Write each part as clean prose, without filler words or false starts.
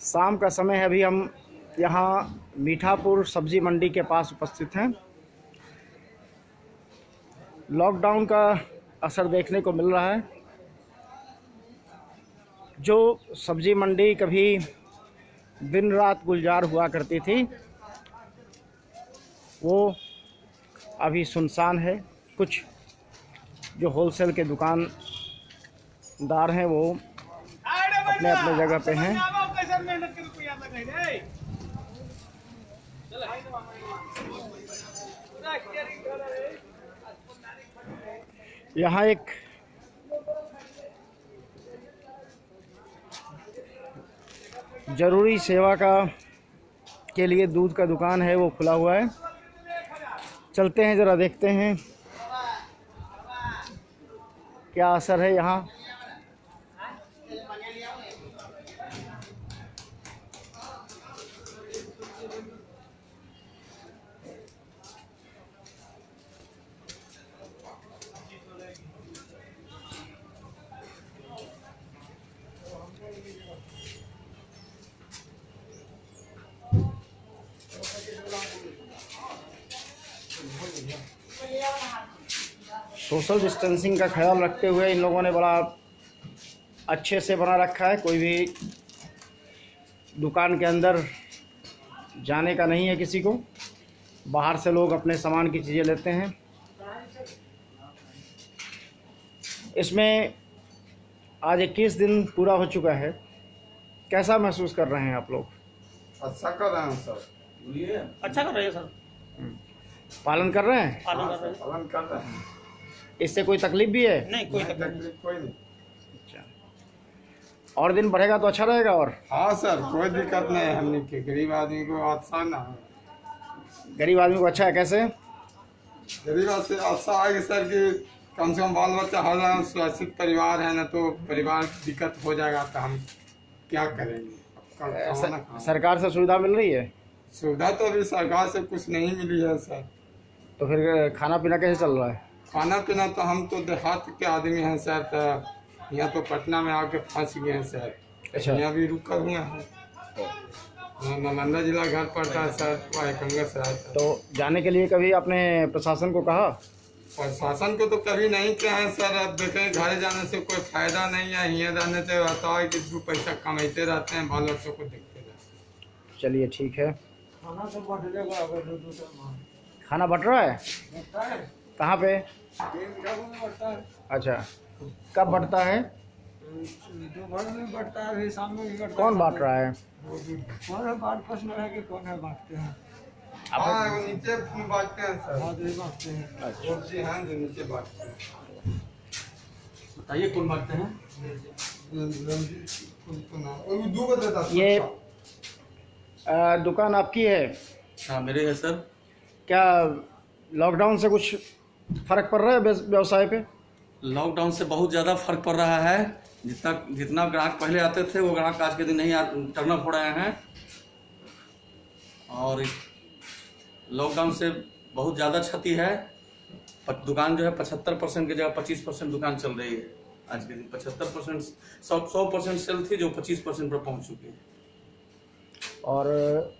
शाम का समय है। अभी हम यहाँ मीठापुर सब्जी मंडी के पास उपस्थित हैं। लॉकडाउन का असर देखने को मिल रहा है। जो सब्जी मंडी कभी दिन रात गुलजार हुआ करती थी, वो अभी सुनसान है। कुछ जो होलसेल के दुकानदार हैं वो अपने अपने जगह पे हैं। यहाँ एक ज़रूरी सेवा के लिए दूध का दुकान है, वो खुला हुआ है। चलते हैं, ज़रा देखते हैं क्या असर है यहाँ। सोशल डिस्टेंसिंग का ख्याल रखते हुए इन लोगों ने बड़ा अच्छे से बना रखा है। कोई भी दुकान के अंदर जाने का नहीं है किसी को। बाहर से लोग अपने सामान की चीज़ें लेते हैं। इसमें आज 21 दिन पूरा हो चुका है। कैसा महसूस कर रहे हैं आप लोग? अच्छा कर रहे हैं सर। अच्छा कर रहे हैं सर। पालन कर रहे हैं? पालन कर रहे हैं। इससे कोई तकलीफ भी है? नहीं, कोई तकलीफ कोई नहीं। अच्छा, और दिन बढ़ेगा तो अच्छा रहेगा। और हाँ सर, कोई दिक्कत नहीं है। हमने के गरीब आदमी को आसान ना है। गरीब आदमी को अच्छा है। कैसे गरीब से अच्छा है कि सर कि कम से कम बाल बच्चा हो जाए, सुरक्षित परिवार है ना, तो परिवार की दिक्कत हो जाएगा तो हम क्या करेंगे। सरकार से सुविधा मिल रही है? सुविधा तो अभी सरकार से कुछ नहीं मिली है सर। तो फिर खाना पीना कैसे चल रहा है? खाना पीना तो हम तो देहात के आदमी हैं सर, तो यहाँ तो पटना में आके फंस गए हैं सर। अच्छा, यहाँ भी रुका हुए हैं। नालंदा जिला घर पड़ता है सर, वह कंगसराय। तो जाने के लिए कभी आपने प्रशासन को कहा? प्रशासन को तो कभी नहीं कहे हैं सर। अब देखें, घर जाने से कोई फायदा नहीं है। यहाँ रहने से रहता है कि 2 पैसा कमाते रहते हैं, बाल बच्चों को देखते रहते हैं। चलिए ठीक है। खाना तो बट लेगा। खाना बट रहा है? कहाँ पे? अच्छा, कब बढ़ता है? दोपहर में बढ़ता है, अभी शाम में भी बढ़ता है। कौन बांट रहा है? कौन है बांट? प्रश्न है कि कौन है बांटते हैं। हाँ, वो नीचे बांटते हैं सर। हाँ, जो बांटते हैं। अच्छा, जी हाँ, जो नीचे बांटते हैं। बताइए कौन बांटते हैं? ये दुकान आपकी है? हाँ, मेरे है सर। क्या लॉकडाउन से कुछ फर्क पड़ रहा है व्यवसाय पे? लॉकडाउन से बहुत ज़्यादा फर्क पड़ रहा है। जितना ग्राहक पहले आते थे, वो ग्राहक आज के दिन नहीं टर्न अप हो रहे हैं। और लॉकडाउन से बहुत ज़्यादा क्षति है। दुकान जो है 75% की जगह 25% दुकान चल रही है आज के दिन। 75% 100% सेल थी, जो 25% पर पहुंच चुकी है। और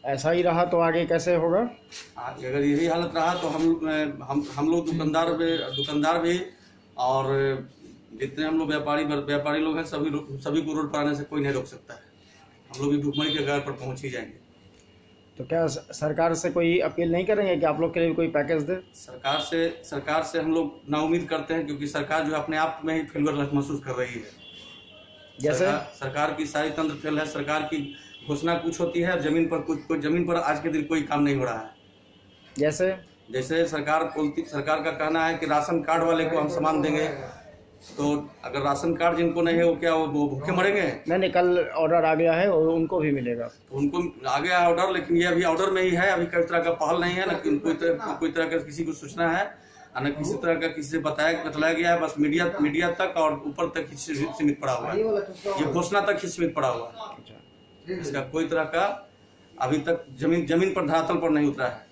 ऐसा ही रहा तो आगे कैसे होगा? आगे अगर यही हालत रहा तो हम लोग दुकानदार भी और जितने हम लोग व्यापारी लोग हैं, सभी को रोड पर आने से कोई नहीं रोक सकता है। हम लोग भी भुखमरी के घर पर पहुंच ही जाएंगे। तो क्या सरकार से कोई अपील नहीं करेंगे कि आप लोग के लिए कोई पैकेज दे? सरकार से हम लोग नाउम्मीद करते हैं, क्योंकि सरकार जो अपने आप में ही फेलुअर महसूस कर रही है। जैसे सरकार की सारी तंत्र फेल है। सरकार की घोषणा कुछ होती है, जमीन पर आज के दिन कोई काम नहीं हो रहा है। जैसे सरकार का कहना है कि राशन कार्ड वाले को हम सामान देंगे, तो अगर राशन कार्ड जिनको नहीं है, वो क्या वो भूखे मरेंगे? नहीं, कल ऑर्डर आ गया है और उनको भी मिलेगा। तो उनको आ गया है ऑर्डर, लेकिन ये अभी ऑर्डर में ही है। अभी कोई तरह का पहल नहीं है, न कोई तरह का किसी को सूचना है, न किसी तरह का किसी से बतलाया गया है। बस मीडिया तक और ऊपर तक ही सीमित पड़ा हुआ है। ये घोषणा तक ही सीमित पड़ा हुआ है। इसका कोई तरह का अभी तक जमीन पर धरातल पर नहीं उतरा है।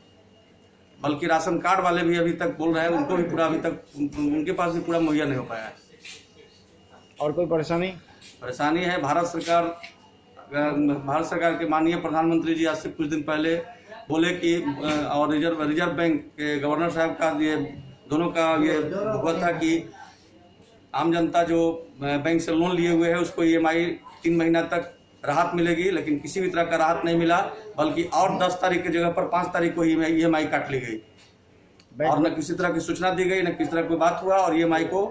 बल्कि राशन कार्ड वाले भी अभी तक बोल रहे हैं, उनको भी पूरा अभी तक उनके पास भी पूरा मुहैया नहीं हो पाया है। और कोई परेशानी है? भारत सरकार भारत सरकार के माननीय प्रधानमंत्री जी आज से कुछ दिन पहले बोले कि और रिजर्व बैंक के गवर्नर साहब का ये दोनों का ये हुआ था कि आम जनता जो बैंक से लोन लिए हुए है उसको EMI 3 महीना तक राहत मिलेगी, लेकिन किसी भी तरह का राहत नहीं मिला, बल्कि और 10 तारीख की जगह पर 5 तारीख को EMI काट ली गई और न किसी तरह की सूचना दी गई, न किसी तरह कोई बात हुआ और EMI को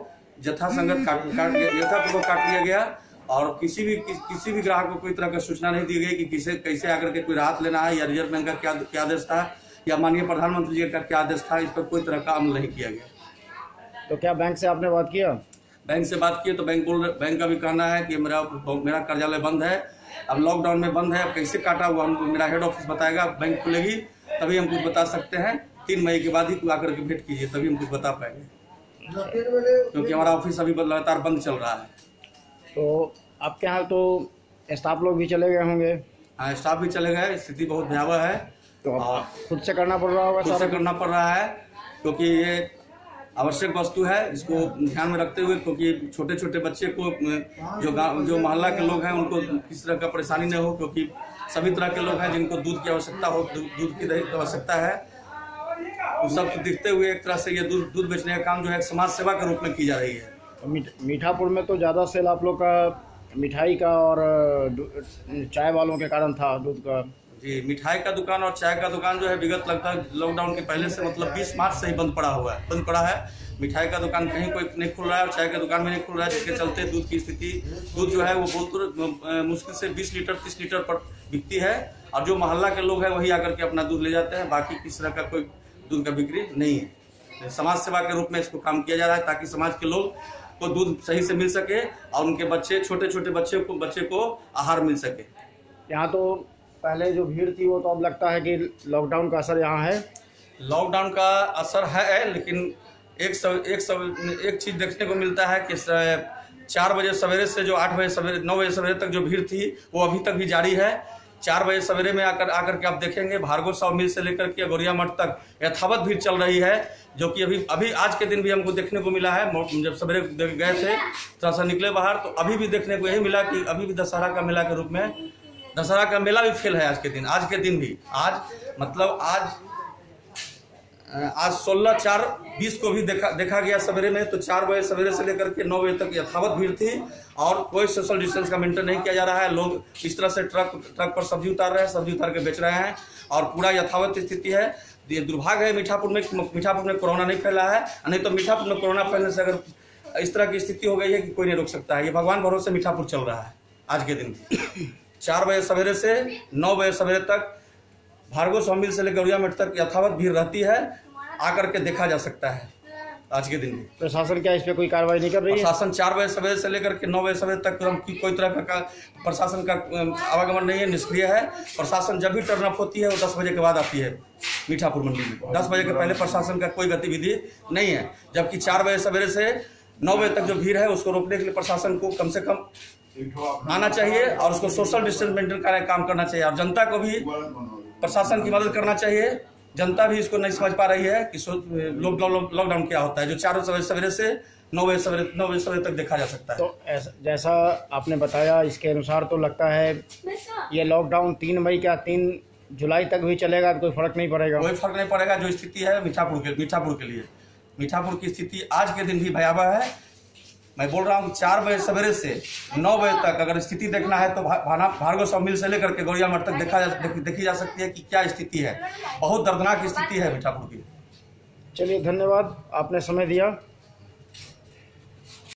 यथासंगत यथापूर्वक काट लिया गया और किसी भी ग्राहक को कोई तरह का सूचना नहीं दी गई कि कैसे आकर के कोई राहत लेना है या रिजर्व बैंक का क्या आदेश था या माननीय प्रधानमंत्री जी का क्या आदेश था। इस पर कोई तरह का अमल नहीं किया गया। तो क्या बैंक से आपने बात किया? बैंक से बात की तो बैंक का भी कहना है कि मेरा कार्यालय बंद है, अब लॉकडाउन में बंद है, अब कैसे काटा हुआ हमको मेरा हेड ऑफिस बताएगा, बैंक खुलेगी तभी हम कुछ बता सकते हैं, 3 मई के बाद ही आकर के भेंट कीजिए तभी हम कुछ बता पाएंगे, क्योंकि हमारा ऑफिस अभी लगातार बंद चल रहा है। तो आपके यहाँ तो स्टाफ लोग भी चले गए होंगे? हाँ, स्टाफ भी चले गए, स्थिति बहुत भयावह है। तो खुद से करना पड़ रहा होगा? खुद से करना पड़ रहा है क्योंकि ये आवश्यक वस्तु है, इसको ध्यान में रखते हुए, क्योंकि छोटे छोटे बच्चे को जो मोहल्ला के लोग हैं उनको किसी तरह का परेशानी न हो, क्योंकि सभी तरह के लोग हैं जिनको दूध की आवश्यकता हो, दूध की आवश्यकता है, उस सब देखते हुए एक तरह से ये दूध बेचने का काम जो है समाज सेवा के रूप में की जा रही है। मीठापुर में तो ज़्यादा सेल आप लोग का मिठाई का और चाय वालों के कारण था, दूध का। जी, मिठाई का दुकान और चाय का दुकान जो है विगत लगभग लॉकडाउन के पहले से मतलब 20 मार्च से ही बंद पड़ा है। मिठाई का दुकान कहीं कोई नहीं खुल रहा है और चाय का दुकान भी नहीं खुल रहा है, जिसके चलते दूध जो है वो बहुत मुश्किल से 20 लीटर 30 लीटर पर बिकती है और जो मोहल्ला के लोग हैं वही आकर के अपना दूध ले जाते हैं, बाकी किसी तरह का कोई दूध का बिक्री नहीं है। समाज सेवा के रूप में इसको काम किया जा रहा है ताकि समाज के लोग को दूध सही से मिल सके और उनके बच्चे छोटे छोटे बच्चे को आहार मिल सके। यहाँ तो पहले जो भीड़ थी वो तो अब लगता है कि लॉकडाउन का असर यहाँ है। लॉकडाउन का असर है, लेकिन एक चीज़ देखने को मिलता है कि 4 बजे सवेरे से जो 9 बजे सवेरे तक जो भीड़ थी वो अभी तक भी जारी है। 4 बजे सवेरे में आकर के आप देखेंगे भार्गव साव मिल से लेकर के गौरिया मठ तक यथावत भीड़ चल रही है, जो कि अभी आज के दिन भी हमको देखने को मिला है। जब सवेरे गए थे थोड़ा सा निकले बाहर तो अभी भी देखने को यही मिला कि अभी भी दशहरा का मेला के रूप में दशहरा का मेला भी फेल है आज के दिन भी। आज मतलब आज 16/4/20 को भी देखा गया सवेरे में, तो 4 बजे सवेरे से लेकर के 9 बजे तक यथावत भीड़ थी और कोई सोशल डिस्टेंस का मेंटेन नहीं किया जा रहा है। लोग इस तरह से ट्रक पर सब्जी उतार रहे हैं, सब्जी उतार के बेच रहे हैं और पूरा यथावत स्थिति है। ये दुर्भाग्य है मीठापुर में कोरोना नहीं फैला है, नहीं तो मीठापुर में कोरोना फैलने से अगर इस तरह की स्थिति हो गई है कि कोई नहीं रोक सकता है। ये भगवान भरोसे मीठापुर चल रहा है आज के दिन। 4 बजे सवेरे से 9 बजे सवेरे तक भार्गव स्वामी से लेकर गौरिया मठ तक यथावत भीड़ रहती है, आकर के देखा जा सकता है आज के दिन भी। प्रशासन क्या इस पे कोई कार्रवाई नहीं कर रही है? प्रशासन 4 बजे सवेरे से लेकर के 9 बजे सवेरे तक कोई तरह का प्रशासन का आवागमन नहीं है, निष्क्रिय है। प्रशासन जब भी टर्न अप होती है वो 10 बजे के बाद आती है मीठापुर मंडी में। 10 बजे के पहले प्रशासन का कोई गतिविधि नहीं है, जबकि 4 बजे सवेरे से 9 बजे तक जो भीड़ है उसको रोकने के लिए प्रशासन को कम से कम आना चाहिए और उसको सोशल डिस्टेंस मेंटेन का काम करना चाहिए और जनता को भी प्रशासन की मदद करना चाहिए। जनता भी इसको नहीं समझ पा रही है कि लॉकडाउन क्या होता है, जो 4 बजे सवेरे से 9 बजे सवेरे तक देखा जा सकता है। तो जैसा आपने बताया इसके अनुसार तो लगता है ये लॉकडाउन 3 मई का 3 जुलाई तक भी चलेगा तो कोई फर्क नहीं पड़ेगा? कोई फर्क नहीं पड़ेगा। जो स्थिति है मीठापुर के लिए, मीठापुर की स्थिति आज के दिन भी भयावह है। मैं बोल रहा हूँ 4 बजे सवेरे से 9 बजे तक अगर स्थिति देखना है तो भार्गव स्वामी मिल से लेकर के गौरिया मठ तक देखी जा सकती है कि क्या स्थिति है। बहुत दर्दनाक स्थिति है मीठापुर की। चलिए, धन्यवाद, आपने समय दिया।